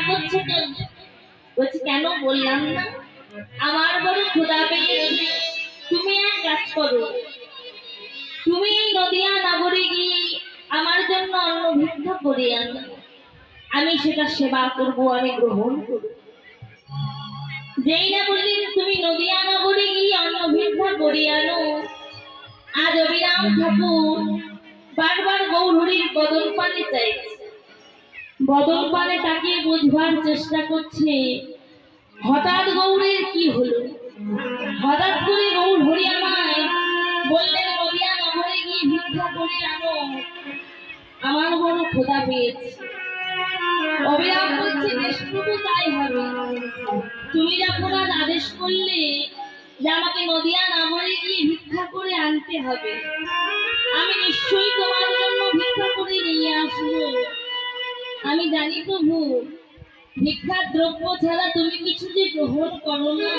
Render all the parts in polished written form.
করছে কেন? বলছি কেন বললাম না, আমার বড় ক্ষুধা পেয়েছে। তুমি এক কাজ করো, তুমি এই নদিয়া নগরে গিয়ে আমার জন্য অন্ন ভিক্ষা করে আনো, আমি সেটা সেবা করব, আমি গ্রহণ করব। যেই না বললেন তুমি নদিয়া নগরে গিয়ে অন্ন ভিক্ষা করে আনো, আজ অবিরাম ঠাকুর বারবার গৌরহরির বদন পানে চাইছে, বদন পানে তাকে বুঝবার চেষ্টা করছে। হঠাৎ গৌরের কি হলো? হঠাৎ করে গৌরহরি আমায় বললেন নদিয়া নগরে গিয়ে ভিক্ষা করে আনো, আমার বড় ক্ষুধা পেয়েছে। অবিরাম বলছে বেশ প্রভু তাই হবে, তুমি যখন আজ আদেশ করলে যে আমাকে নদিয়া নগরে গিয়ে ভিক্ষা করে আনতে হবে, আমি নিশ্চয়ই তোমার জন্য ভিক্ষা করে নিয়ে আসবো। আমি জানি প্রভু ভিক্ষার দ্রব্য ছাড়া তুমি কিছু যে গ্রহণ করো না।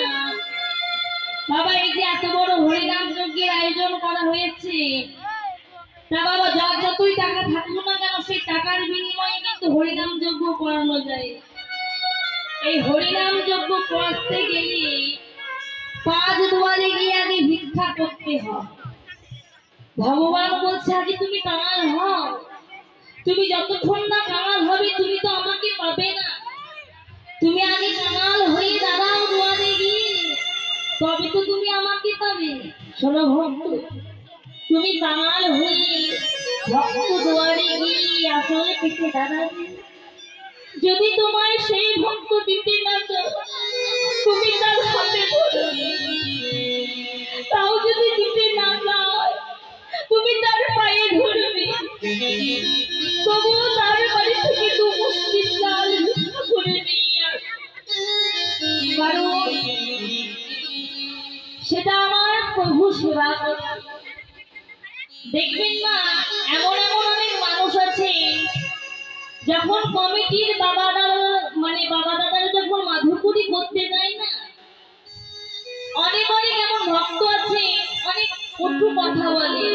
বাবা এই যে এত বড় হরিনাম যজ্ঞের আয়োজন করা হয়েছে, তা বাবা যতই টাকা থাকুক না কেন সেই টাকার বিনিময়ে কিন্তু হরিনাম যজ্ঞ করানো যায়। এই হরিনাম যজ্ঞ করতে গেলে 5 দুয়ারে গিয়ে আগে ভিক্ষা করতে হয়। ভগবান বলছে আগে তুমি কাঙাল হও, তুমি যতক্ষণ না কাঙাল হবে তুমি তো আমাকে পাবে না। তুমি আগে কাঙাল হয়ে দাঁড়াও দুয়ারে গিয়ে, তবে তো তুমি আমাকে পাবে। শোনো ভক্ত, তুমি কাঙাল হয়ে ভক্ত দুয়ারে গিয়ে আসলে পেতে দাঁড়াবে। যদি তোমায় সেই ভক্ত দিতে না চাও, তুমি তার হাতে ধরো। তাও যদি দিতে না চায় তুমি তার পায়ে ধরবে। তবু তার বাড়ি থেকে 2 মুষ্টি চাল ভিক্ষা করে নিয়ে আস, কারণ সেটা আমার প্রভু সেবা করে। দেখবেন না এমন এমন অনেক মানুষ আছে, যখন কমিটির বাবা দাদারা যখন মাধুপুরি করতে যায় না, অনেক অনেক এমন ভক্ত আছে অনেক কটু কথা বলে,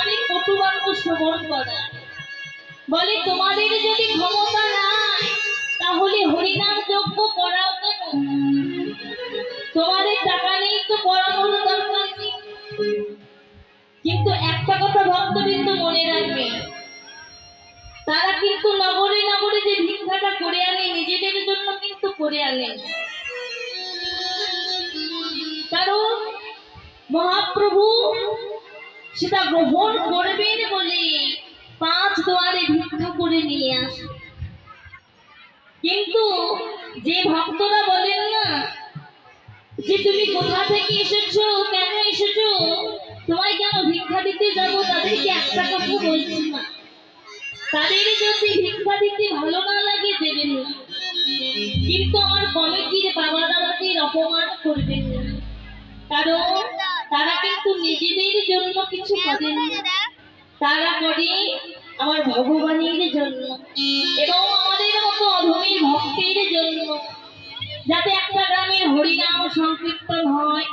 অনেক কটু বাক্য শ্রবণ করে। বলে তোমাদের যদি ক্ষমতা নাই তাহলে হরিনাম যজ্ঞ করাও কেন? তোমাদের টাকা নেই তো করানোর দরকার নেই। কিন্তু একটা কথা ভক্তবৃন্দ মনে রাখবে, তারা কিন্তু নগরে নগরে যে ভিক্ষাটা করে আনে নিজেদের জন্য কিন্তু করে আনে, কারণ মহাপ্রভু সেটা গ্রহণ করবেন বলে 5 দুয়ারে ভিক্ষা করে নিয়ে আসে। কিন্তু যে ভক্তরা বলেন না যে তুমি কোথা থেকে এসেছো, কেন এসেছো, তোমায় কেন ভিক্ষা দিতে যাবো, তাদেরকে একটা কথা বলছি না, তাদের যদি ভিক্ষা দিতে ভালো না লাগে দেবেন না, কিন্তু আমার কমিটির বাবা দাদাদের অপমান করবেন না, কারণ তারা কিন্তু নিজেদের জন্য কিছু করেন না, তারা করে আমার ভগবানের জন্য এবং আমাদের মতো অধমী ভক্তের জন্য, যাতে একটা গ্রামের হরিনাম সংকীর্তন হয়।